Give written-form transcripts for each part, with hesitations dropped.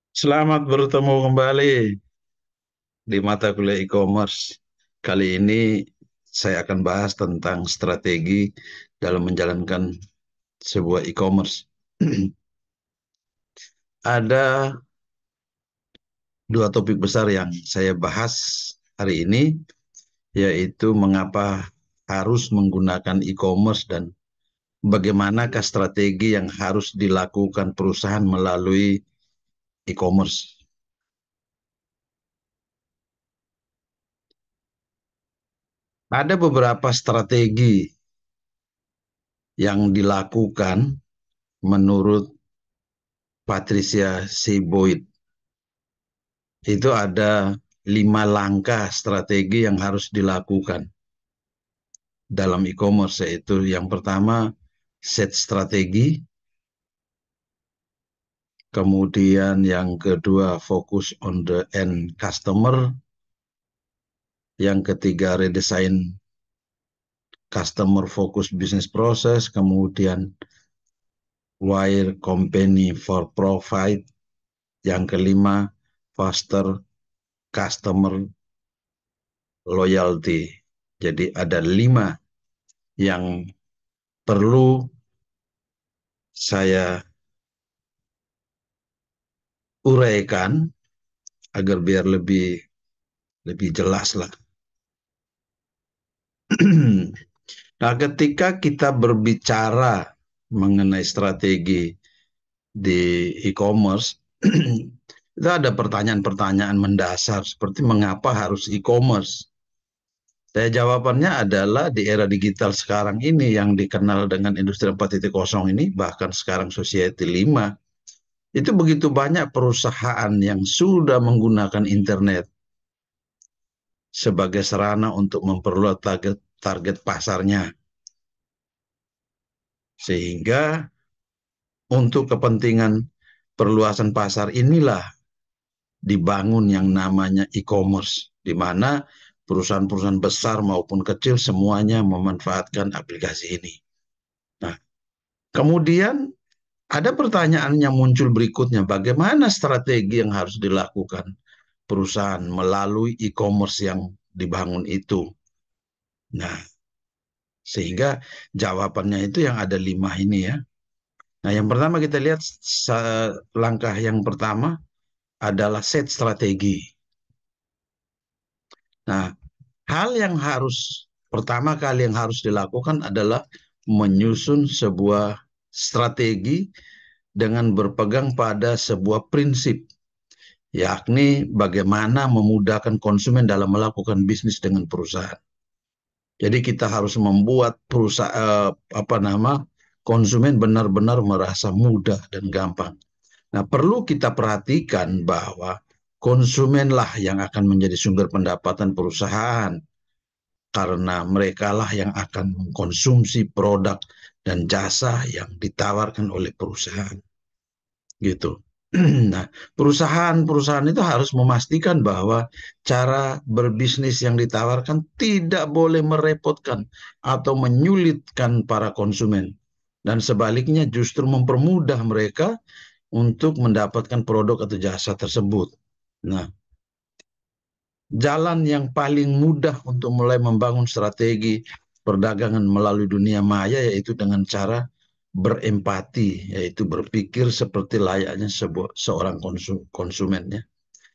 Selamat bertemu kembali di mata kuliah e-commerce. Kali ini saya akan bahas tentang strategi dalam menjalankan sebuah e-commerce. Ada dua topik besar yang saya bahas hari ini, yaitu mengapa harus menggunakan e-commerce dan bagaimanakah strategi yang harus dilakukan perusahaan melalui e-commerce. Ada beberapa strategi yang dilakukan menurut Patricia Seybold. Itu ada 5 langkah strategi yang harus dilakukan dalam e-commerce, yaitu yang pertama set strategi, kemudian yang kedua fokus on the end customer, yang ketiga redesign customer focus business process, kemudian wire company for profit, yang kelima foster customer loyalty. Jadi ada 5 yang perlu saya uraikan agar biar lebih lebih jelas lah. Nah, ketika kita berbicara mengenai strategi di e-commerce, itu ada pertanyaan-pertanyaan mendasar seperti mengapa harus e-commerce? Saya jawabannya adalah di era digital sekarang ini yang dikenal dengan industri 4.0 ini, bahkan sekarang society 5, itu begitu banyak perusahaan yang sudah menggunakan internet sebagai sarana untuk memperluas target pasarnya. Sehingga untuk kepentingan perluasan pasar inilah dibangun yang namanya e-commerce, di mana perusahaan-perusahaan besar maupun kecil semuanya memanfaatkan aplikasi ini. Nah, kemudian ada pertanyaan yang muncul berikutnya, bagaimana strategi yang harus dilakukan perusahaan melalui e-commerce yang dibangun itu? Nah, sehingga jawabannya itu yang ada 5 ini ya. Nah, yang pertama kita lihat langkah yang pertama adalah set strategi. Nah, hal yang pertama kali yang harus dilakukan adalah menyusun sebuah strategi dengan berpegang pada sebuah prinsip, yakni bagaimana memudahkan konsumen dalam melakukan bisnis dengan perusahaan. Jadi kita harus membuat konsumen benar-benar merasa mudah dan gampang. Nah, perlu kita perhatikan bahwa konsumenlah yang akan menjadi sumber pendapatan perusahaan karena merekalah yang akan mengkonsumsi produk dan jasa yang ditawarkan oleh perusahaan. Gitu. Nah, perusahaan-perusahaan itu harus memastikan bahwa cara berbisnis yang ditawarkan tidak boleh merepotkan atau menyulitkan para konsumen. Dan sebaliknya justru mempermudah mereka untuk mendapatkan produk atau jasa tersebut. Nah, jalan yang paling mudah untuk mulai membangun strategi perdagangan melalui dunia maya yaitu dengan cara berempati, yaitu berpikir seperti layaknya seorang konsumennya.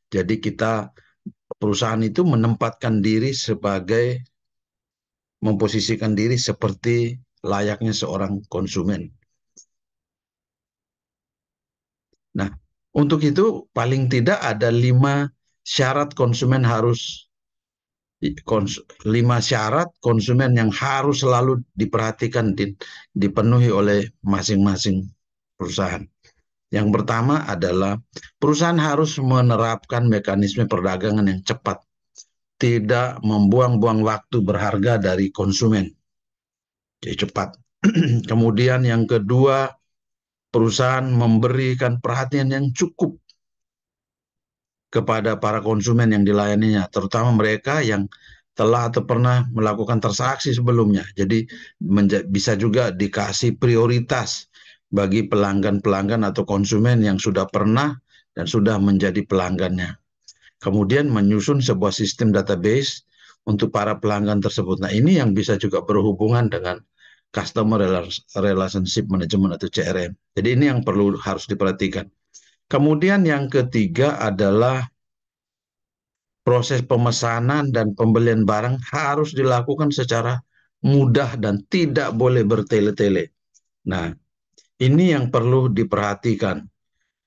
Jadi perusahaan itu memposisikan diri seperti layaknya seorang konsumen. Nah, untuk itu paling tidak ada 5 syarat konsumen harus 5 syarat konsumen yang harus selalu diperhatikan, dipenuhi oleh masing-masing perusahaan. Yang pertama adalah perusahaan harus menerapkan mekanisme perdagangan yang cepat, tidak membuang-buang waktu berharga dari konsumen. Jadi cepat. Kemudian yang kedua, perusahaan memberikan perhatian yang cukup kepada para konsumen yang dilayaninya, terutama mereka yang telah atau pernah melakukan transaksi sebelumnya. Jadi bisa juga dikasih prioritas bagi pelanggan-pelanggan atau konsumen yang sudah pernah dan sudah menjadi pelanggannya. Kemudian menyusun sebuah sistem database untuk para pelanggan tersebut. Nah, ini yang bisa juga berhubungan dengan Customer Relationship Management atau CRM. Jadi ini yang perlu harus diperhatikan. Kemudian yang ketiga adalah proses pemesanan dan pembelian barang harus dilakukan secara mudah dan tidak boleh bertele-tele. Nah, ini yang perlu diperhatikan.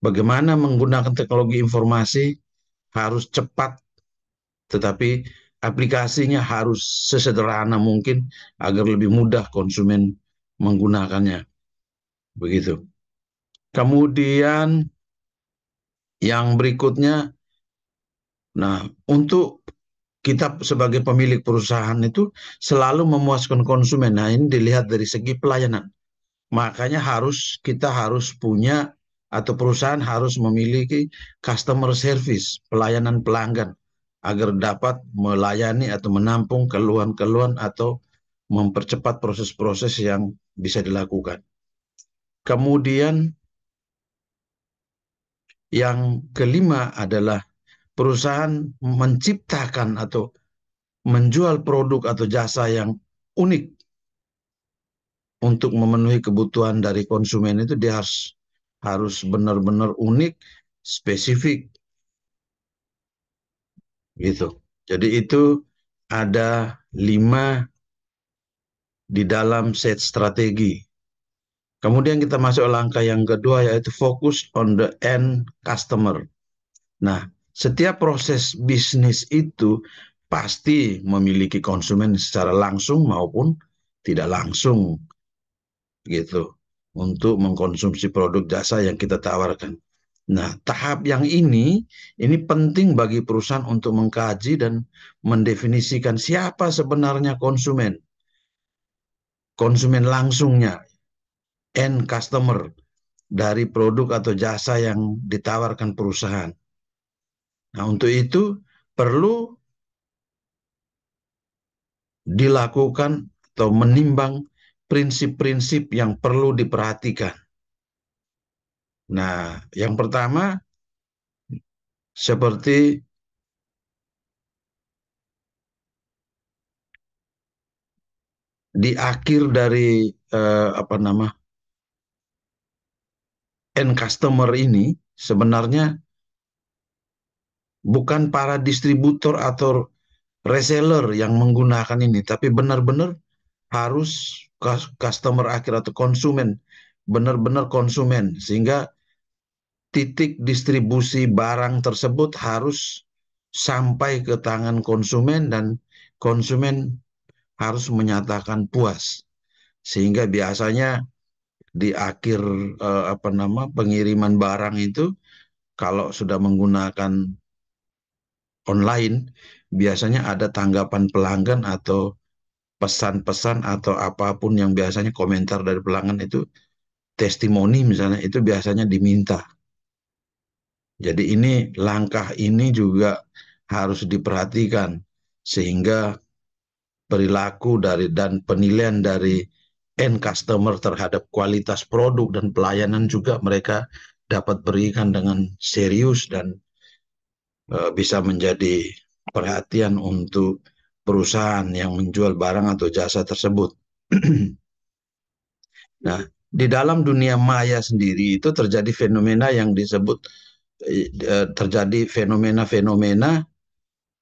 Bagaimana menggunakan teknologi informasi harus cepat, tetapi aplikasinya harus sesederhana mungkin agar lebih mudah konsumen menggunakannya. Begitu. Kemudian yang berikutnya, nah untuk kita sebagai pemilik perusahaan itu selalu memuaskan konsumen. Nah, ini dilihat dari segi pelayanan. Makanya kita harus punya atau perusahaan harus memiliki customer service, pelayanan pelanggan agar dapat melayani atau menampung keluhan-keluhan atau mempercepat proses-proses yang bisa dilakukan. Kemudian yang kelima adalah perusahaan menciptakan atau menjual produk atau jasa yang unik untuk memenuhi kebutuhan dari konsumen itu dia harus benar-benar unik, spesifik gitu. Jadi itu ada 5 di dalam set strategi. Kemudian kita masuk langkah yang kedua yaitu fokus on the end customer. Nah, setiap proses bisnis itu pasti memiliki konsumen secara langsung maupun tidak langsung gitu untuk mengkonsumsi produk jasa yang kita tawarkan. Nah, tahap yang ini penting bagi perusahaan untuk mengkaji dan mendefinisikan siapa sebenarnya konsumen, konsumen langsungnya, end customer dari produk atau jasa yang ditawarkan perusahaan. Nah, untuk itu perlu dilakukan atau menimbang prinsip-prinsip yang perlu diperhatikan. Nah, yang pertama seperti di akhir dari apa nama end customer ini sebenarnya bukan para distributor atau reseller yang menggunakan ini, tapi benar-benar harus customer akhir atau konsumen, benar-benar konsumen, sehingga titik distribusi barang tersebut harus sampai ke tangan konsumen dan konsumen harus menyatakan puas. Sehingga biasanya di akhir apa nama pengiriman barang itu kalau sudah menggunakan online biasanya ada tanggapan pelanggan atau pesan-pesan atau apapun yang biasanya komentar dari pelanggan itu testimoni misalnya itu biasanya diminta. Jadi ini langkah ini juga harus diperhatikan sehingga perilaku dari dan penilaian dari end customer terhadap kualitas produk dan pelayanan juga mereka dapat berikan dengan serius dan bisa menjadi perhatian untuk perusahaan yang menjual barang atau jasa tersebut. Nah, di dalam dunia maya sendiri itu terjadi fenomena yang disebut terjadi fenomena-fenomena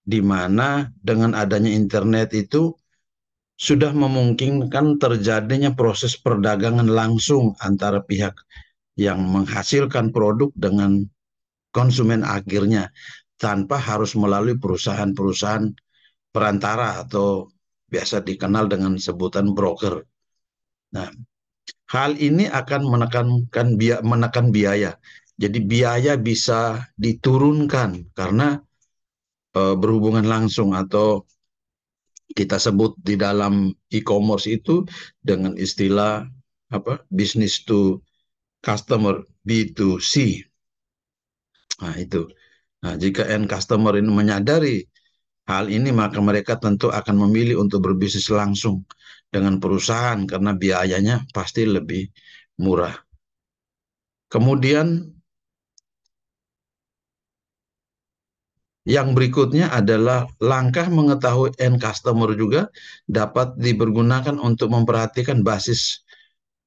di mana dengan adanya internet itu sudah memungkinkan terjadinya proses perdagangan langsung antara pihak yang menghasilkan produk dengan konsumen akhirnya tanpa harus melalui perusahaan-perusahaan perantara atau biasa dikenal dengan sebutan broker. Nah, hal ini akan menekan biaya. Jadi biaya bisa diturunkan karena berhubungan langsung atau kita sebut di dalam e-commerce itu dengan istilah apa business to customer B2C. Nah, itu. Nah, jika end customer ini menyadari hal ini, maka mereka tentu akan memilih untuk berbisnis langsung dengan perusahaan karena biayanya pasti lebih murah. Kemudian yang berikutnya adalah langkah mengetahui end customer juga dapat dipergunakan untuk memperhatikan basis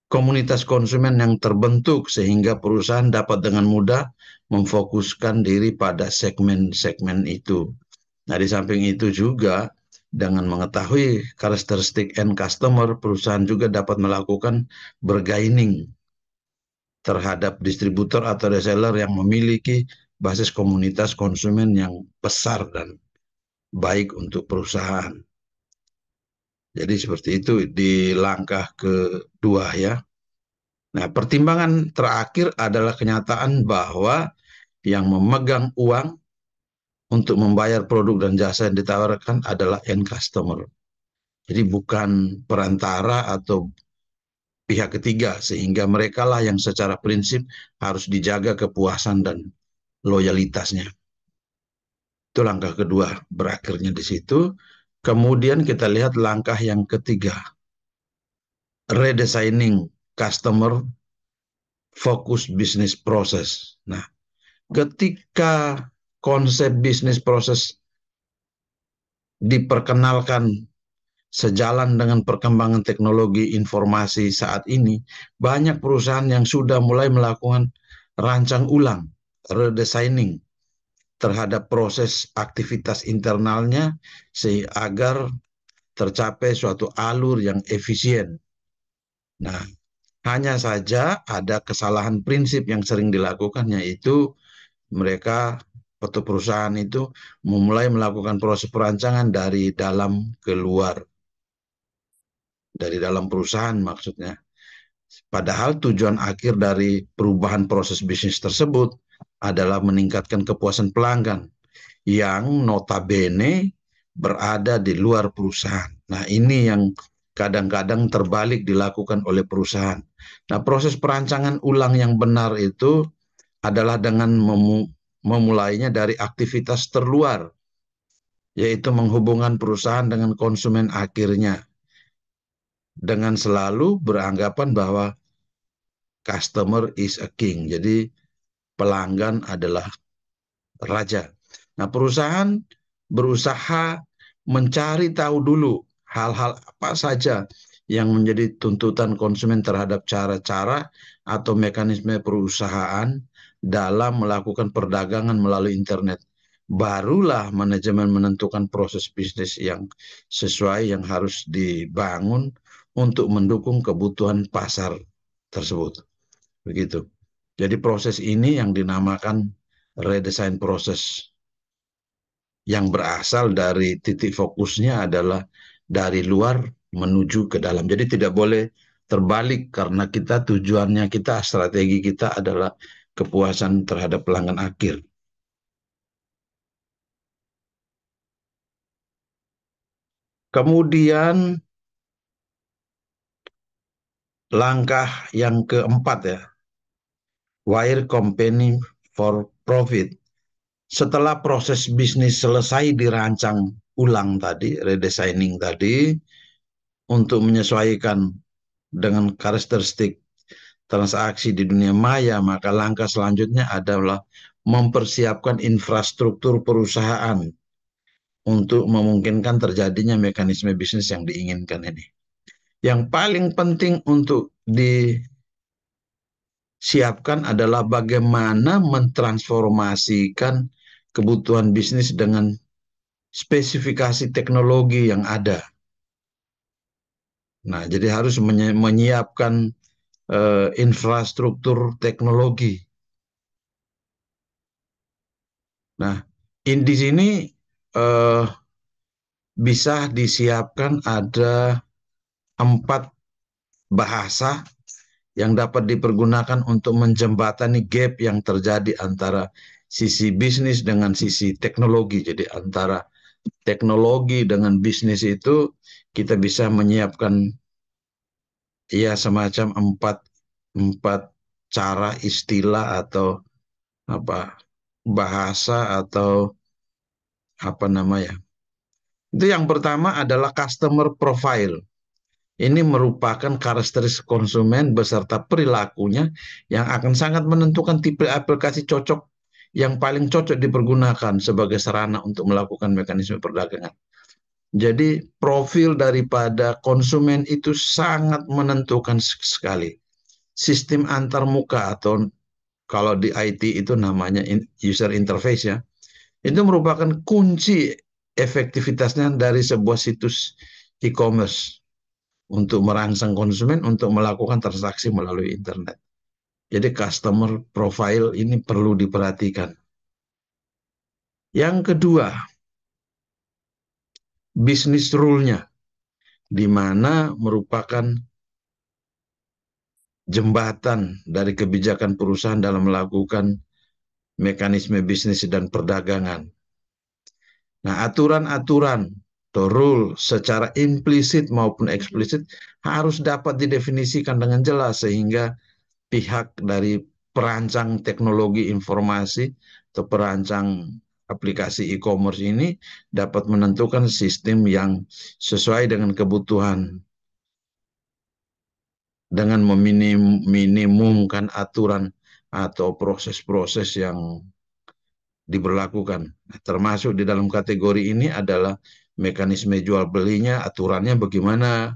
komunitas konsumen yang terbentuk sehingga perusahaan dapat dengan mudah memfokuskan diri pada segmen-segmen itu. Nah, di samping itu juga dengan mengetahui karakteristik end customer, perusahaan juga dapat melakukan bargaining terhadap distributor atau reseller yang memiliki basis komunitas konsumen yang besar dan baik untuk perusahaan. Jadi seperti itu di langkah kedua ya. Nah, pertimbangan terakhir adalah kenyataan bahwa yang memegang uang untuk membayar produk dan jasa yang ditawarkan adalah end customer. Jadi bukan perantara atau pihak ketiga, sehingga mereka lah yang secara prinsip harus dijaga kepuasan dan loyalitasnya. Itu langkah kedua, berakhirnya di situ. Kemudian kita lihat langkah yang ketiga, redesigning customer focus business process. Nah, ketika konsep bisnis proses diperkenalkan sejalan dengan perkembangan teknologi informasi saat ini, banyak perusahaan yang sudah mulai melakukan rancang ulang, redesigning terhadap proses aktivitas internalnya agar tercapai suatu alur yang efisien. Nah, hanya saja ada kesalahan prinsip yang sering dilakukan, yaitu mereka atau perusahaan itu memulai melakukan proses perancangan dari dalam ke luar, dari dalam perusahaan maksudnya. Padahal tujuan akhir dari perubahan proses bisnis tersebut adalah meningkatkan kepuasan pelanggan yang notabene berada di luar perusahaan. Nah, ini yang kadang-kadang terbalik dilakukan oleh perusahaan. Nah, proses perancangan ulang yang benar itu adalah dengan memulainya dari aktivitas terluar, yaitu menghubungkan perusahaan dengan konsumen akhirnya, dengan selalu beranggapan bahwa customer is a king. Jadi pelanggan adalah raja. Nah, perusahaan berusaha mencari tahu dulu hal-hal apa saja yang menjadi tuntutan konsumen terhadap cara-cara atau mekanisme perusahaan dalam melakukan perdagangan melalui internet. Barulah manajemen menentukan proses bisnis yang sesuai yang harus dibangun untuk mendukung kebutuhan pasar tersebut. Begitu. Jadi proses ini yang dinamakan redesign proses, yang berasal dari titik fokusnya adalah dari luar menuju ke dalam. Jadi tidak boleh terbalik karena kita tujuannya kita, strategi kita adalah kepuasan terhadap pelanggan akhir. Kemudian langkah yang keempat ya, wire company for profit. Setelah proses bisnis selesai dirancang ulang tadi, redesigning tadi, untuk menyesuaikan dengan karakteristik transaksi di dunia maya, maka langkah selanjutnya adalah mempersiapkan infrastruktur perusahaan untuk memungkinkan terjadinya mekanisme bisnis yang diinginkan ini. Yang paling penting untuk disiapkan adalah bagaimana mentransformasikan kebutuhan bisnis dengan spesifikasi teknologi yang ada. Nah, jadi harus menyiapkan infrastruktur teknologi. Nah, di sini eh, bisa disiapkan ada 4 bahasa yang dapat dipergunakan untuk menjembatani gap yang terjadi antara sisi bisnis dengan sisi teknologi. Jadi antara teknologi dengan bisnis itu kita bisa menyiapkan ya semacam empat cara, istilah atau apa bahasa atau apa namanya. Itu yang pertama adalah customer profile. Ini merupakan karakteristik konsumen beserta perilakunya yang akan sangat menentukan tipe aplikasi cocok yang paling cocok dipergunakan sebagai sarana untuk melakukan mekanisme perdagangan. Jadi profil daripada konsumen itu sangat menentukan sekali. Sistem antarmuka atau kalau di IT itu namanya user interface ya, itu merupakan kunci efektivitasnya dari sebuah situs e-commerce untuk merangsang konsumen untuk melakukan transaksi melalui internet. Jadi customer profile ini perlu diperhatikan. Yang kedua, bisnis rule-nya, di mana merupakan jembatan dari kebijakan perusahaan dalam melakukan mekanisme bisnis dan perdagangan. Nah, aturan-aturan atau rule secara implisit maupun eksplisit harus dapat didefinisikan dengan jelas sehingga pihak dari perancang teknologi informasi atau perancang aplikasi e-commerce ini dapat menentukan sistem yang sesuai dengan kebutuhan dengan meminimumkan aturan atau proses-proses yang diberlakukan. Nah, termasuk di dalam kategori ini adalah mekanisme jual belinya, aturannya bagaimana,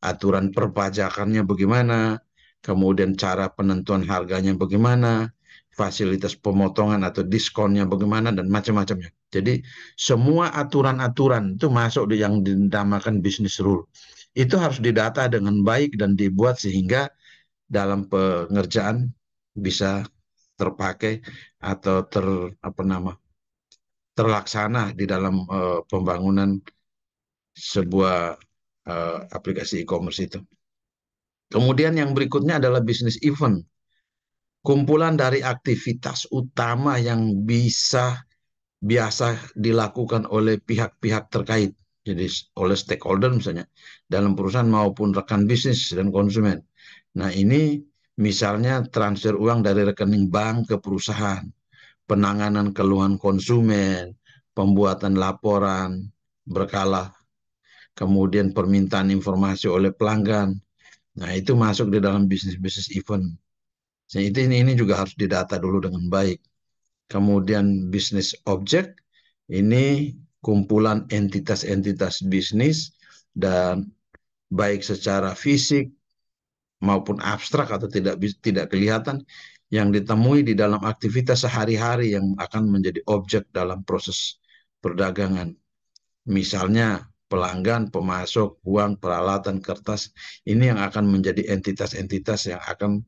aturan perpajakannya bagaimana, kemudian cara penentuan harganya bagaimana, fasilitas pemotongan atau diskonnya bagaimana, dan macam-macamnya. Jadi semua aturan-aturan itu masuk di yang dinamakan business rule. Itu harus didata dengan baik dan dibuat sehingga dalam pengerjaan bisa terpakai atau terlaksana di dalam pembangunan sebuah aplikasi e-commerce itu. Kemudian yang berikutnya adalah bisnis event. Kumpulan dari aktivitas utama yang biasa dilakukan oleh pihak-pihak terkait. Jadi oleh stakeholder misalnya dalam perusahaan maupun rekan bisnis dan konsumen. Nah ini misalnya transfer uang dari rekening bank ke perusahaan, penanganan keluhan konsumen, pembuatan laporan berkala, kemudian permintaan informasi oleh pelanggan. Nah, itu masuk di dalam bisnis-bisnis event. Jadi ini juga harus didata dulu dengan baik. Kemudian bisnis objek, ini kumpulan entitas-entitas bisnis dan baik secara fisik maupun abstrak atau tidak kelihatan yang ditemui di dalam aktivitas sehari-hari yang akan menjadi objek dalam proses perdagangan. Misalnya pelanggan, pemasok, uang, peralatan, kertas, ini yang akan menjadi entitas-entitas yang akan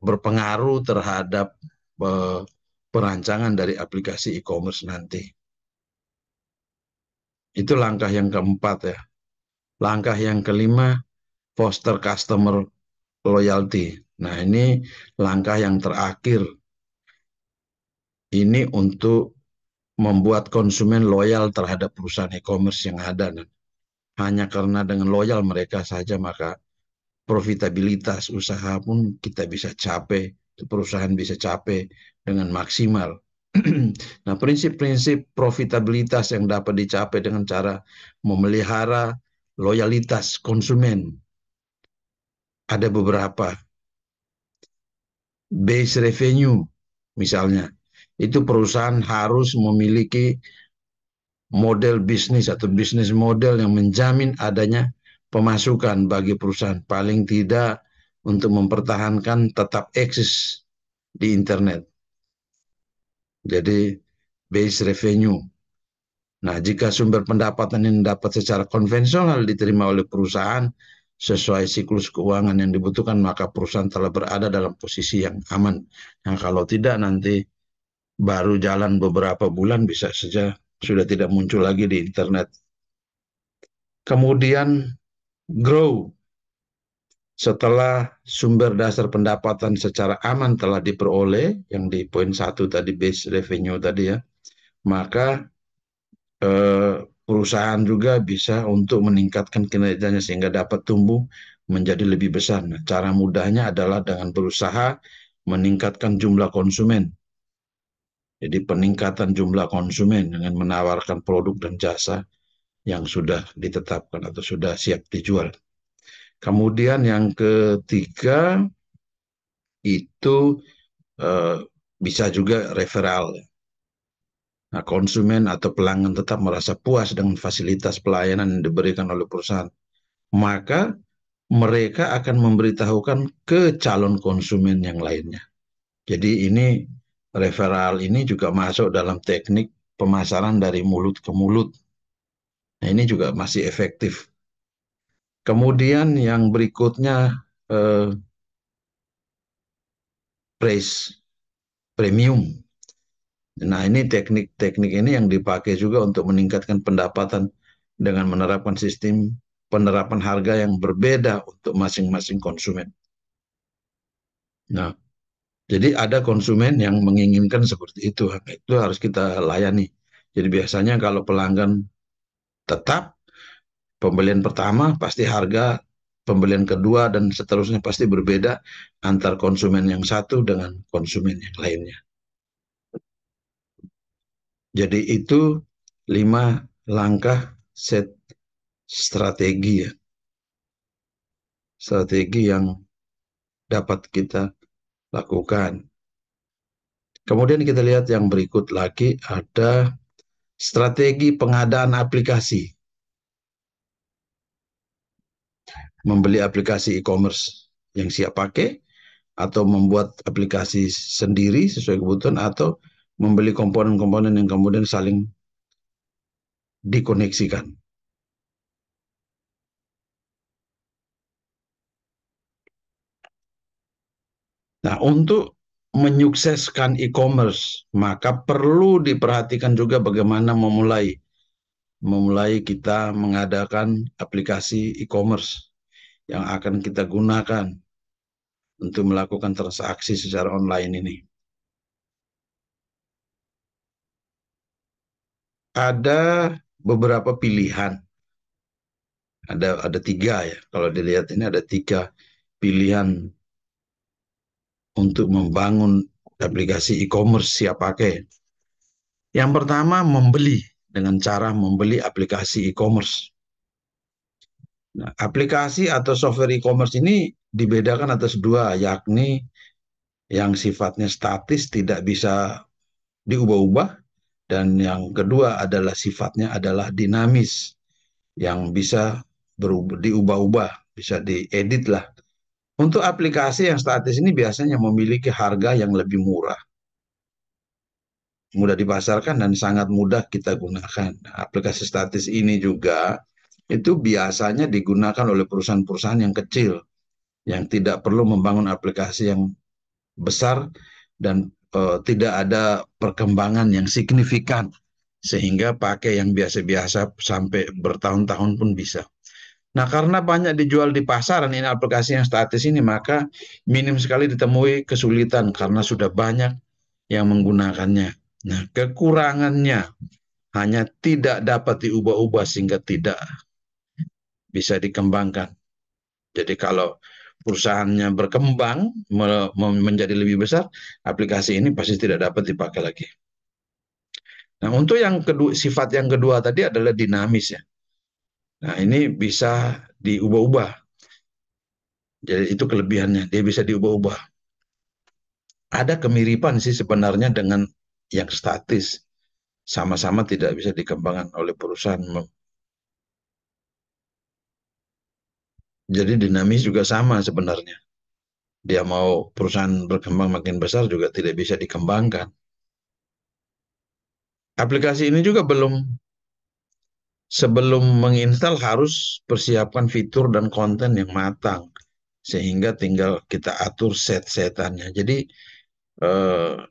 berpengaruh terhadap eh, perancangan dari aplikasi e-commerce nanti. Itu langkah yang keempat ya. Langkah yang kelima, foster customer loyalty. Nah, ini langkah yang terakhir. Ini untuk membuat konsumen loyal terhadap perusahaan e-commerce yang ada. Hanya karena dengan loyal mereka saja maka profitabilitas usaha pun kita bisa capai, perusahaan bisa capai dengan maksimal. Nah, prinsip-prinsip profitabilitas yang dapat dicapai dengan cara memelihara loyalitas konsumen ada beberapa. Base revenue misalnya, itu perusahaan harus memiliki model bisnis atau bisnis model yang menjamin adanya pemasukan bagi perusahaan, paling tidak untuk mempertahankan tetap eksis di internet. Jadi base revenue. Nah, jika sumber pendapatan yang dapat secara konvensional diterima oleh perusahaan sesuai siklus keuangan yang dibutuhkan, maka perusahaan telah berada dalam posisi yang aman. Nah, kalau tidak nanti baru jalan beberapa bulan bisa saja sudah tidak muncul lagi di internet. Kemudian grow. Setelah sumber dasar pendapatan secara aman telah diperoleh, yang di poin 1 tadi base revenue tadi ya, maka perusahaan juga bisa untuk meningkatkan kinerjanya sehingga dapat tumbuh menjadi lebih besar. Nah, cara mudahnya adalah dengan berusaha meningkatkan jumlah konsumen. Jadi peningkatan jumlah konsumen dengan menawarkan produk dan jasa yang sudah ditetapkan atau sudah siap dijual. Kemudian yang ketiga itu eh, bisa juga referral. Nah, konsumen atau pelanggan tetap merasa puas dengan fasilitas pelayanan yang diberikan oleh perusahaan. Maka mereka akan memberitahukan ke calon konsumen yang lainnya. Jadi ini referral ini juga masuk dalam teknik pemasaran dari mulut ke mulut. Nah, ini juga masih efektif. Kemudian yang berikutnya eh, price premium. Nah, ini teknik-teknik ini yang dipakai juga untuk meningkatkan pendapatan dengan menerapkan sistem penerapan harga yang berbeda untuk masing-masing konsumen. Nah, jadi ada konsumen yang menginginkan seperti itu. Itu harus kita layani. Jadi biasanya kalau pelanggan tetap, pembelian pertama pasti harga, pembelian kedua dan seterusnya pasti berbeda antar konsumen yang satu dengan konsumen yang lainnya. Jadi itu 5 langkah set strategi ya, strategi yang dapat kita lakukan. Kemudian kita lihat yang berikut lagi ada strategi pengadaan aplikasi. Membeli aplikasi e-commerce yang siap pakai atau membuat aplikasi sendiri sesuai kebutuhan atau membeli komponen-komponen yang kemudian saling dikoneksikan. Nah, untuk menyukseskan e-commerce, maka perlu diperhatikan juga bagaimana memulai kita mengadakan aplikasi e-commerce yang akan kita gunakan untuk melakukan transaksi secara online ini. Ada beberapa pilihan, ada 3 ya. Kalau dilihat ini ada 3 pilihan untuk membangun aplikasi e-commerce siap pakai. Yang pertama membeli dengan cara membeli aplikasi e-commerce. Nah, aplikasi atau software e-commerce ini dibedakan atas 2, yakni yang sifatnya statis tidak bisa diubah-ubah dan yang kedua adalah sifatnya adalah dinamis yang bisa diubah-ubah, bisa diedit lah. Untuk aplikasi yang statis ini biasanya memiliki harga yang lebih murah, mudah dipasarkan dan sangat mudah kita gunakan. Nah, aplikasi statis ini juga itu biasanya digunakan oleh perusahaan-perusahaan yang kecil yang tidak perlu membangun aplikasi yang besar dan tidak ada perkembangan yang signifikan sehingga pakai yang biasa-biasa sampai bertahun-tahun pun bisa. Nah, karena banyak dijual di pasaran ini aplikasi yang statis ini, maka minim sekali ditemui kesulitan karena sudah banyak yang menggunakannya. Nah, kekurangannya hanya tidak dapat diubah-ubah sehingga tidak bisa dikembangkan. Jadi kalau perusahaannya berkembang menjadi lebih besar, aplikasi ini pasti tidak dapat dipakai lagi. Nah, untuk yang kedua, sifat yang kedua tadi adalah dinamis ya. Nah, ini bisa diubah-ubah. Jadi itu kelebihannya, dia bisa diubah-ubah. Ada kemiripan sih sebenarnya dengan yang statis. Sama-sama tidak bisa dikembangkan oleh perusahaan. Jadi dinamis juga sama sebenarnya. Dia mau perusahaan berkembang makin besar juga tidak bisa dikembangkan. Aplikasi ini juga sebelum menginstal harus persiapkan fitur dan konten yang matang. Sehingga tinggal kita atur set-setannya. Jadi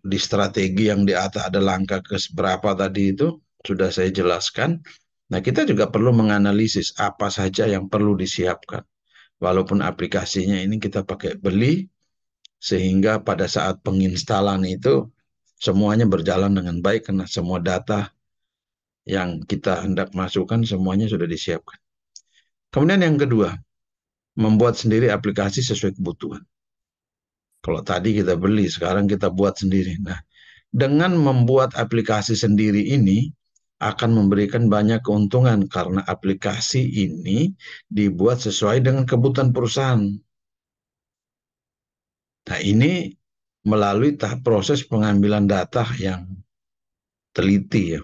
di strategi yang di atas ada langkah ke berapa tadi itu sudah saya jelaskan. Nah, kita juga perlu menganalisis apa saja yang perlu disiapkan. Walaupun aplikasinya ini kita pakai beli, sehingga pada saat penginstalan itu semuanya berjalan dengan baik karena semua data yang kita hendak masukkan semuanya sudah disiapkan. Kemudian yang kedua, membuat sendiri aplikasi sesuai kebutuhan. Kalau tadi kita beli, sekarang kita buat sendiri. Nah, dengan membuat aplikasi sendiri ini akan memberikan banyak keuntungan karena aplikasi ini dibuat sesuai dengan kebutuhan perusahaan. Nah, ini melalui tahap proses pengambilan data yang teliti ya.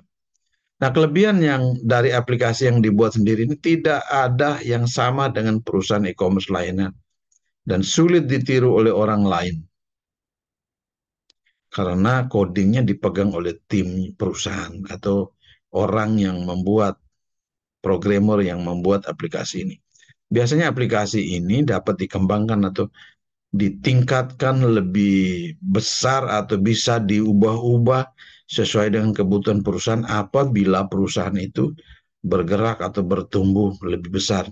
Nah, kelebihan yang dari aplikasi yang dibuat sendiri ini tidak ada yang sama dengan perusahaan e-commerce lainnya dan sulit ditiru oleh orang lain karena codingnya dipegang oleh tim perusahaan atau orang yang membuat, programmer yang membuat aplikasi ini. Biasanya aplikasi ini dapat dikembangkan atau ditingkatkan lebih besar atau bisa diubah-ubah sesuai dengan kebutuhan perusahaan apabila perusahaan itu bergerak atau bertumbuh lebih besar.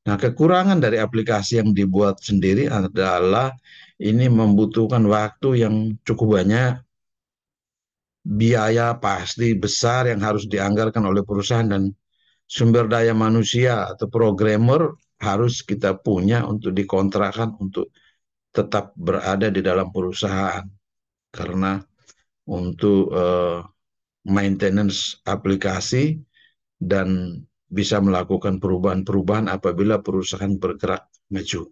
Nah, kekurangan dari aplikasi yang dibuat sendiri adalah ini membutuhkan waktu yang cukup banyak, biaya pasti besar yang harus dianggarkan oleh perusahaan, dan sumber daya manusia atau programmer harus kita punya untuk dikontrakkan untuk tetap berada di dalam perusahaan. Karena untuk maintenance aplikasi dan bisa melakukan perubahan-perubahan apabila perusahaan bergerak maju.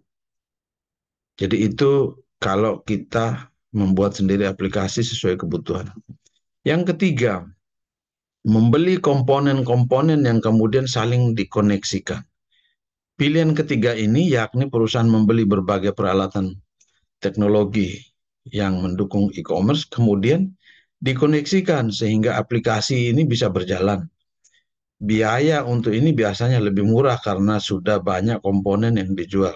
Jadi itu kalau kita membuat sendiri aplikasi sesuai kebutuhan. Yang ketiga, membeli komponen-komponen yang kemudian saling dikoneksikan. Pilihan ketiga ini yakni perusahaan membeli berbagai peralatan teknologi yang mendukung e-commerce, kemudian dikoneksikan sehingga aplikasi ini bisa berjalan. Biaya untuk ini biasanya lebih murah karena sudah banyak komponen yang dijual.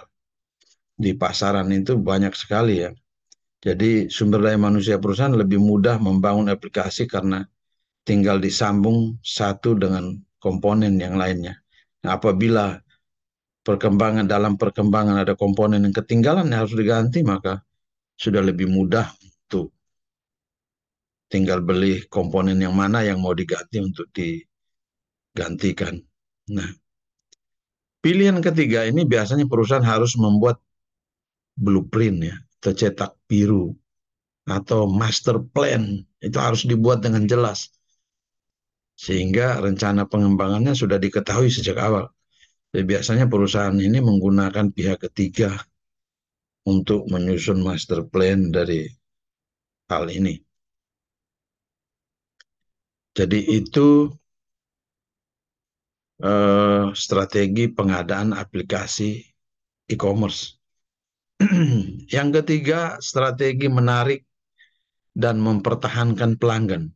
Di pasaran itu banyak sekali ya. Jadi sumber daya manusia perusahaan lebih mudah membangun aplikasi karena tinggal disambung satu dengan komponen yang lainnya. Nah, apabila dalam perkembangan ada komponen yang ketinggalan yang harus diganti, maka sudah lebih mudah untuk tinggal beli komponen yang mana yang mau diganti untuk digantikan. Nah, pilihan ketiga ini biasanya perusahaan harus membuat blueprint ya, tercetak biru atau master plan. Itu harus dibuat dengan jelas sehingga rencana pengembangannya sudah diketahui sejak awal. Jadi biasanya perusahaan ini menggunakan pihak ketiga untuk menyusun master plan dari hal ini. Jadi itu strategi pengadaan aplikasi e-commerce. Yang ketiga, strategi menarik dan mempertahankan pelanggan.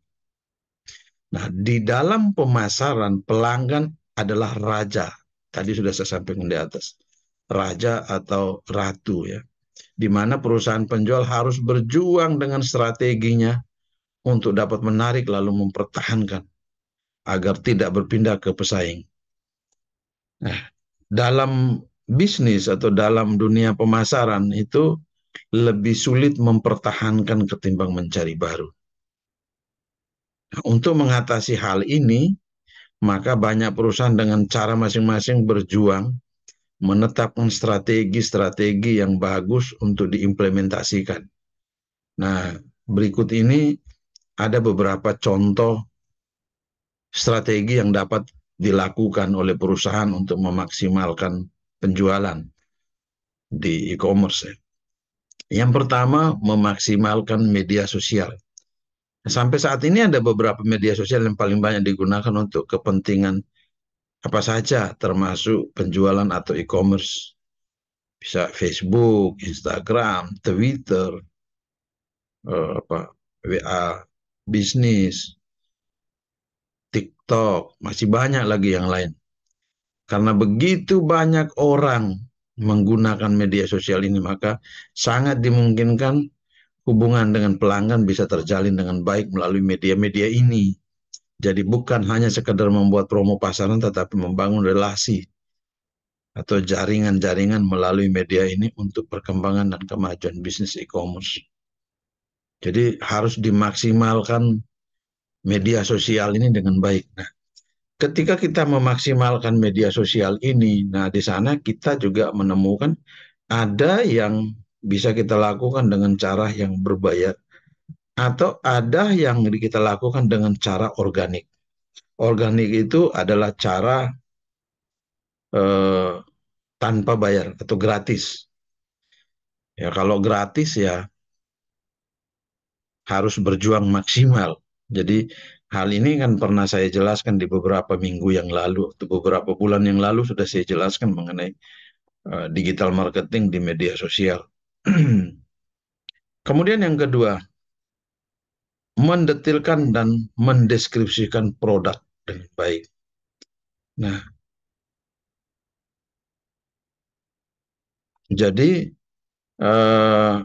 Nah, di dalam pemasaran, pelanggan adalah raja. Tadi sudah saya sampaikan di atas. Raja atau ratu ya. Di mana perusahaan penjual harus berjuang dengan strateginya untuk dapat menarik lalu mempertahankan agar tidak berpindah ke pesaing. Nah, dalam bisnis atau dalam dunia pemasaran itu lebih sulit mempertahankan ketimbang mencari baru. Nah, untuk mengatasi hal ini, maka banyak perusahaan dengan cara masing-masing berjuang menetapkan strategi-strategi yang bagus untuk diimplementasikan. Nah, berikut ini ada beberapa contoh strategi yang dapat dilakukan oleh perusahaan untuk memaksimalkan penjualan di e-commerce. Yang pertama, memaksimalkan media sosial. Sampai saat ini ada beberapa media sosial yang paling banyak digunakan untuk kepentingan apa saja, termasuk penjualan atau e-commerce. Bisa Facebook, Instagram, Twitter, WA bisnis, TikTok, masih banyak lagi yang lain. Karena begitu banyak orang menggunakan media sosial ini, maka sangat dimungkinkan hubungan dengan pelanggan bisa terjalin dengan baik melalui media-media ini. Jadi bukan hanya sekedar membuat promo pasaran, tetapi membangun relasi atau jaringan-jaringan melalui media ini untuk perkembangan dan kemajuan bisnis e-commerce. Jadi harus dimaksimalkan media sosial ini dengan baik. Nah, ketika kita memaksimalkan media sosial ini, nah di sana kita juga menemukan ada yang bisa kita lakukan dengan cara yang berbayar atau ada yang kita lakukan dengan cara organik. Organik itu adalah cara eh, tanpa bayar atau gratis. Ya kalau gratis ya harus berjuang maksimal. Jadi hal ini kan pernah saya jelaskan di beberapa minggu yang lalu, atau beberapa bulan yang lalu sudah saya jelaskan mengenai digital marketing di media sosial. Kemudian yang kedua, mendetilkan dan mendeskripsikan produk dengan baik. Nah, jadi eh,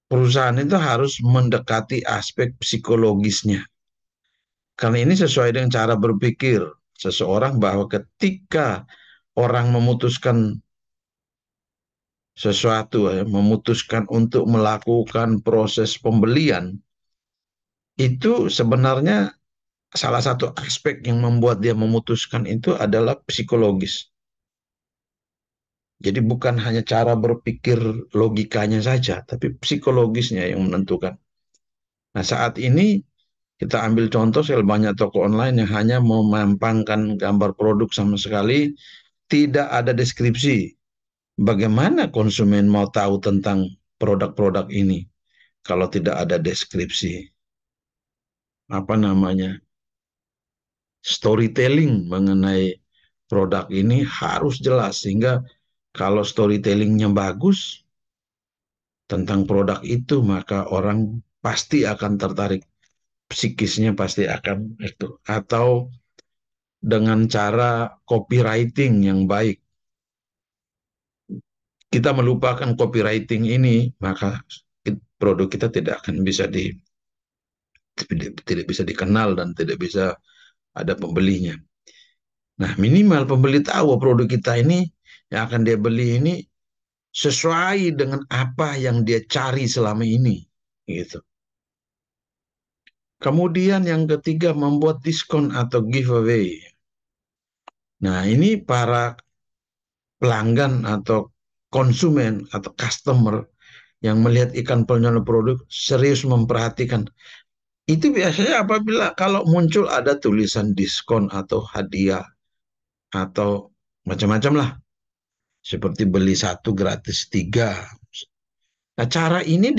perusahaan itu harus mendekati aspek psikologisnya. Karena ini sesuai dengan cara berpikir seseorang bahwa ketika orang memutuskan sesuatu, ya, memutuskan untuk melakukan proses pembelian, itu sebenarnya salah satu aspek yang membuat dia memutuskan itu adalah psikologis. Jadi bukan hanya cara berpikir logikanya saja, tapi psikologisnya yang menentukan. Nah, saat ini kita ambil contoh banyak toko online yang hanya memampangkan gambar produk sama sekali, tidak ada deskripsi. Bagaimana konsumen mau tahu tentang produk-produk ini kalau tidak ada deskripsi? Apa namanya? Storytelling mengenai produk ini harus jelas sehingga kalau storytellingnya bagus tentang produk itu maka orang pasti akan tertarik, psikisnya pasti akan itu. Atau dengan cara copywriting yang baik, kita melupakan copywriting ini maka produk kita tidak akan bisa tidak bisa dikenal dan tidak bisa ada pembelinya. Nah, minimal pembeli tahu produk kita ini yang akan dia beli ini sesuai dengan apa yang dia cari selama ini, gitu. Kemudian yang ketiga, membuat diskon atau giveaway. Nah, ini para pelanggan atau konsumen atau customer yang melihat iklan penjualan produk serius memperhatikan. Itu biasanya apabila kalau muncul ada tulisan diskon atau hadiah atau macam-macam lah. Seperti beli satu gratis tiga. Nah, cara ini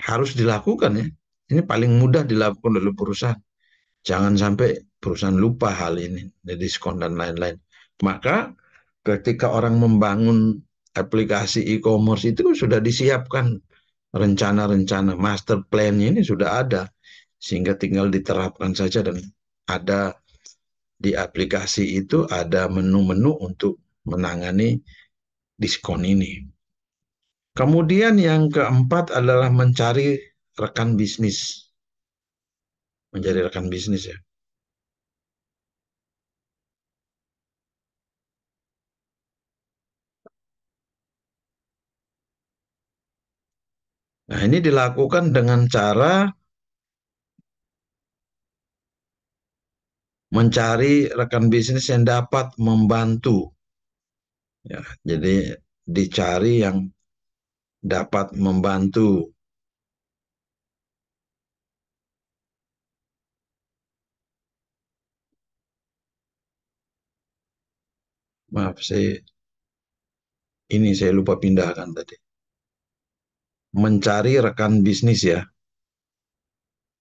harus dilakukan ya. Ini paling mudah dilakukan oleh perusahaan. Jangan sampai perusahaan lupa hal ini, diskon dan lain-lain. Maka ketika orang membangun aplikasi e-commerce itu sudah disiapkan rencana-rencana, master plan-nya ini sudah ada. Sehingga tinggal diterapkan saja dan ada di aplikasi itu ada menu-menu untuk menangani diskon ini. Kemudian yang keempat adalah mencari rekan bisnis. Menjadi rekan bisnis ya. Nah, ini dilakukan dengan cara mencari rekan bisnis yang dapat membantu. Ya, jadi dicari yang dapat membantu. Maaf, saya lupa pindahkan tadi. Mencari rekan bisnis ya.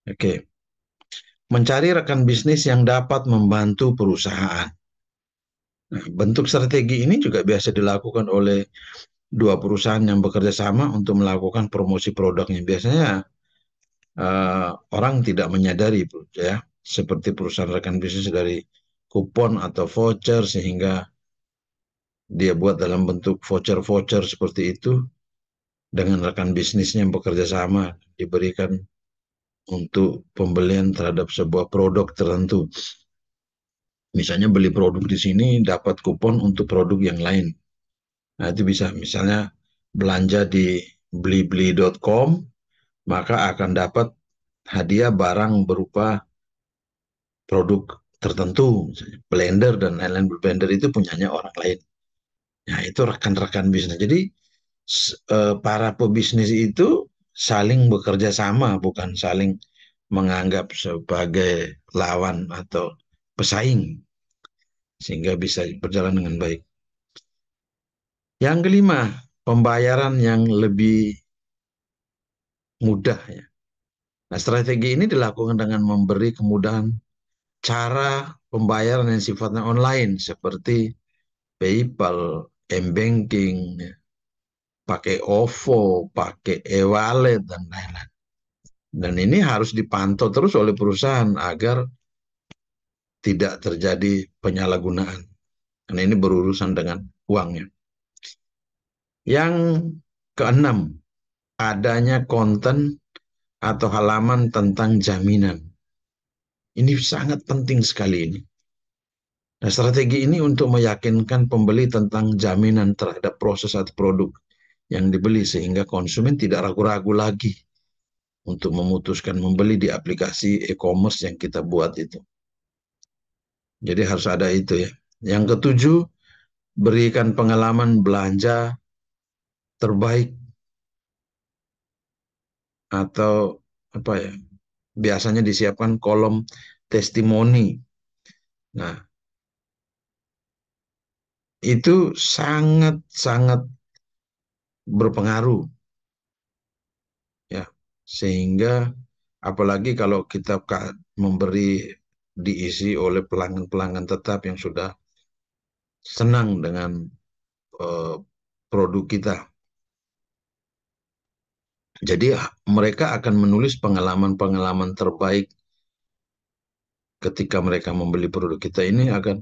Oke. Mencari rekan bisnis yang dapat membantu perusahaan. Nah, bentuk strategi ini juga biasa dilakukan oleh dua perusahaan yang bekerja sama untuk melakukan promosi produknya. Biasanya orang tidak menyadari, ya, seperti perusahaan rekan bisnis dari kupon atau voucher sehingga dia buat dalam bentuk voucher-voucher seperti itu dengan rekan bisnisnya yang bekerja sama diberikan untuk pembelian terhadap sebuah produk tertentu. Misalnya beli produk di sini dapat kupon untuk produk yang lain. Nah, itu bisa misalnya belanja di blibli.com maka akan dapat hadiah barang berupa produk tertentu, misalnya blender dan lain-lain. Blender itu punyanya orang lain. Nah, itu rekan-rekan bisnis. Jadi para pebisnis itu saling bekerja sama, bukan saling menganggap sebagai lawan atau pesaing, sehingga bisa berjalan dengan baik. Yang kelima, pembayaran yang lebih mudah ya. Nah, strategi ini dilakukan dengan memberi kemudahan cara pembayaran yang sifatnya online seperti PayPal, m-banking, ya, pakai OVO, pakai e-wallet dan lain-lain. Dan ini harus dipantau terus oleh perusahaan agar tidak terjadi penyalahgunaan. Karena ini berurusan dengan uangnya. Yang keenam, adanya konten atau halaman tentang jaminan. Ini sangat penting sekali ini. Nah, strategi ini untuk meyakinkan pembeli tentang jaminan terhadap proses atau produk yang dibeli sehingga konsumen tidak ragu-ragu lagi untuk memutuskan membeli di aplikasi e-commerce yang kita buat itu. Jadi harus ada itu ya. Yang ketujuh, berikan pengalaman belanja terbaik atau apa ya? Biasanya disiapkan kolom testimoni. Nah, itu sangat-sangat berpengaruh ya. Sehingga apalagi kalau kita memberi diisi oleh pelanggan-pelanggan tetap yang sudah senang dengan eh, produk kita. Jadi mereka akan menulis pengalaman-pengalaman terbaik ketika mereka membeli produk kita, ini akan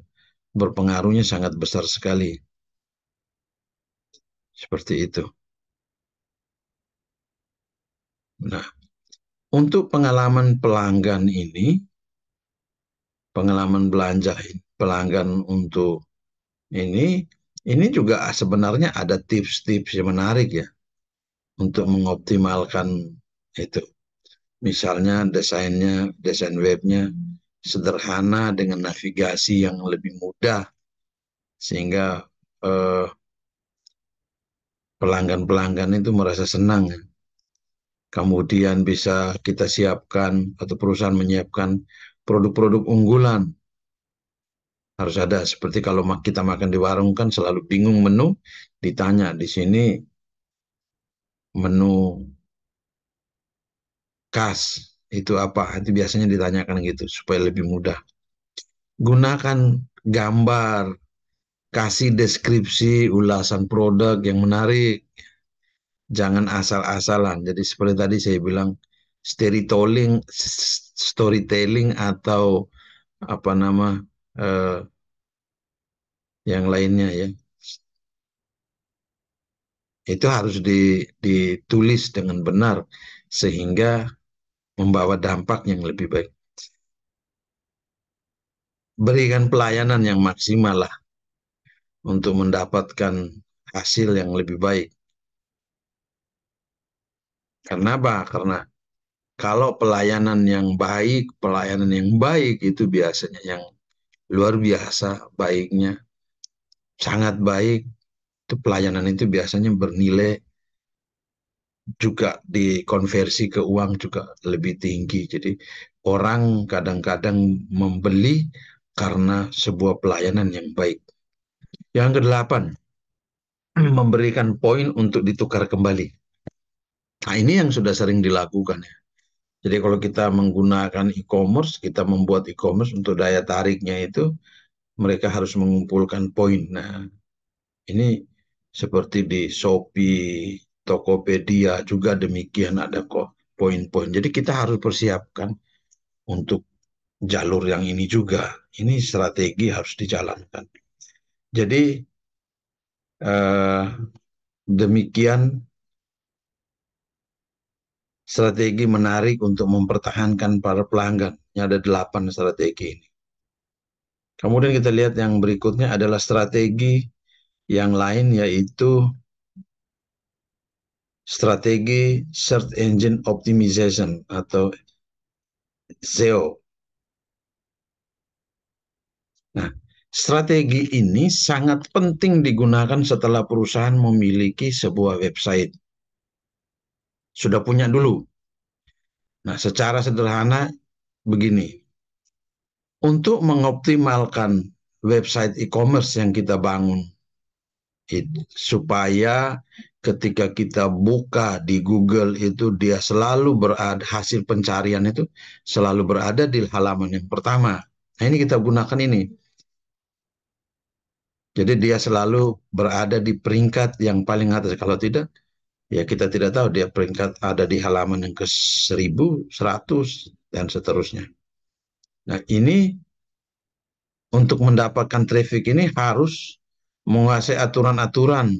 berpengaruhnya sangat besar sekali. Seperti itu. Nah, untuk pengalaman pelanggan ini, pengalaman belanja pelanggan untuk ini, ini juga sebenarnya ada tips-tips yang menarik ya untuk mengoptimalkan itu. Misalnya desain webnya sederhana dengan navigasi yang lebih mudah sehingga eh, pelanggan-pelanggan itu merasa senang. Kemudian bisa kita siapkan atau perusahaan menyiapkan produk-produk unggulan. Harus ada seperti kalau kita makan di warung kan selalu bingung menu, ditanya di sini menu khas itu apa? Itu biasanya ditanyakan gitu supaya lebih mudah. Gunakan gambar, kasih deskripsi ulasan produk yang menarik. Jangan asal-asalan. Jadi seperti tadi saya bilang storytelling atau apa nama eh, yang lainnya ya. Itu harus ditulis dengan benar sehingga membawa dampak yang lebih baik. Berikan pelayanan yang maksimal lah untuk mendapatkan hasil yang lebih baik. Karena apa? Karena kalau pelayanan yang baik itu biasanya yang luar biasa baiknya, sangat baik. Itu pelayanan itu biasanya bernilai juga dikonversi ke uang juga lebih tinggi. Jadi orang kadang-kadang membeli karena sebuah pelayanan yang baik. Yang kedelapan, memberikan poin untuk ditukar kembali. Nah, ini yang sudah sering dilakukan ya. Jadi kalau kita menggunakan e-commerce, kita membuat e-commerce untuk daya tariknya itu, mereka harus mengumpulkan poin. Nah, ini seperti di Shopee, Tokopedia juga demikian ada kok poin-poin. Jadi kita harus persiapkan untuk jalur yang ini juga. Ini strategi harus dijalankan. Jadi eh, demikian strategi menarik untuk mempertahankan para pelanggan. Ini ada 8 strategi ini. Kemudian kita lihat yang berikutnya adalah strategi yang lain yaitu strategi Search Engine Optimization atau SEO. Nah, strategi ini sangat penting digunakan setelah perusahaan memiliki sebuah website. Sudah punya dulu. Nah, secara sederhana begini, untuk mengoptimalkan website e-commerce yang kita bangun, supaya ketika kita buka di Google itu dia selalu berada, hasil pencarian itu selalu berada di halaman yang pertama. Nah, ini kita gunakan ini. Jadi dia selalu berada di peringkat yang paling atas. Kalau tidak, ya kita tidak tahu dia peringkat ada di halaman yang ke 1000, 100, dan seterusnya. Nah, ini untuk mendapatkan traffic ini harus menguasai aturan-aturan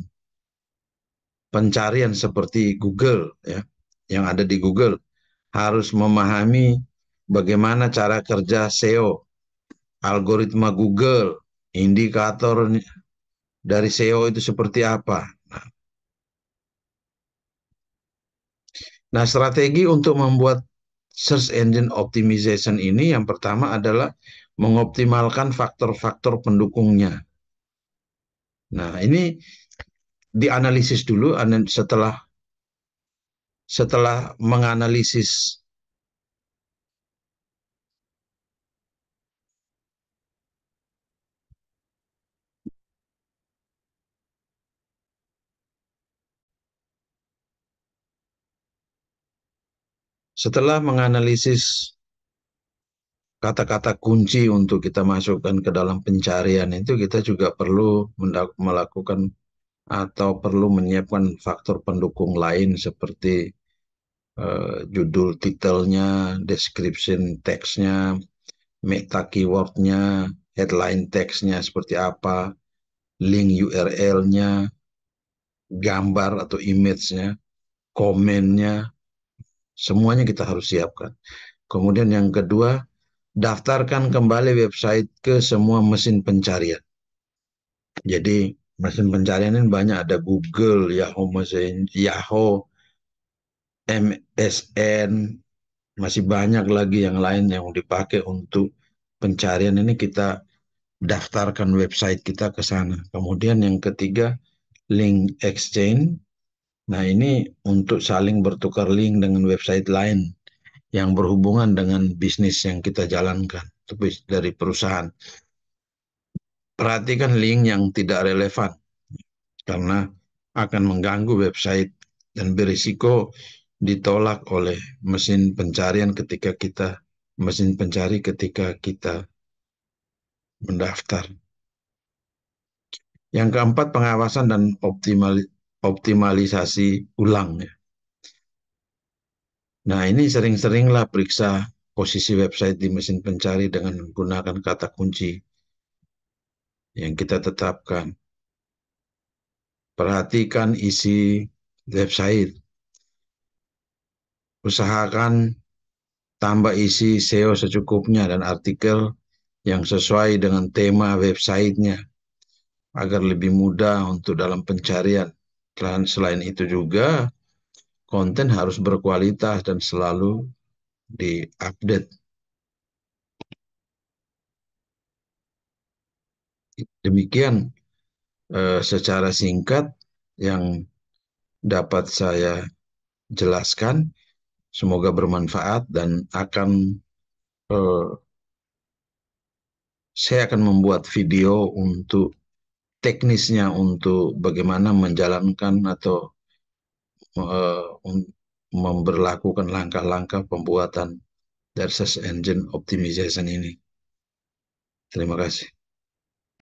pencarian seperti Google, ya, yang ada di Google. Harus memahami bagaimana cara kerja SEO, algoritma Google, indikator dari SEO itu seperti apa. Nah, strategi untuk membuat search engine optimization ini yang pertama adalah mengoptimalkan faktor-faktor pendukungnya. Nah, ini dianalisis dulu setelah setelah menganalisis, setelah menganalisis kata-kata kunci untuk kita masukkan ke dalam pencarian itu, kita juga perlu melakukan atau perlu menyiapkan faktor pendukung lain seperti judul titelnya, description teksnya, meta keywordnya, headline teksnya seperti apa, link URL-nya, gambar atau image-nya, komennya, semuanya kita harus siapkan. Kemudian yang kedua, daftarkan kembali website ke semua mesin pencarian. Jadi mesin pencarian ini banyak, ada Google, Yahoo, Yahoo, MSN, masih banyak lagi yang lain yang dipakai untuk pencarian ini. Kita daftarkan website kita ke sana. Kemudian yang ketiga, link exchange. Nah, ini untuk saling bertukar link dengan website lain yang berhubungan dengan bisnis yang kita jalankan dari perusahaan. Perhatikan link yang tidak relevan karena akan mengganggu website dan berisiko ditolak oleh mesin pencarian mesin pencari ketika kita mendaftar. Yang keempat, pengawasan dan optimalisasi ulang, ya. Nah, ini sering-seringlah periksa posisi website di mesin pencari dengan menggunakan kata kunci yang kita tetapkan. Perhatikan isi website. Usahakan tambah isi SEO secukupnya dan artikel yang sesuai dengan tema websitenya agar lebih mudah untuk dalam pencarian. Dan selain itu juga, konten harus berkualitas dan selalu diupdate. Demikian secara singkat yang dapat saya jelaskan. Semoga bermanfaat dan eh, saya akan membuat video untuk teknisnya untuk bagaimana menjalankan atau memberlakukan langkah-langkah pembuatan dari search engine optimization ini. Terima kasih.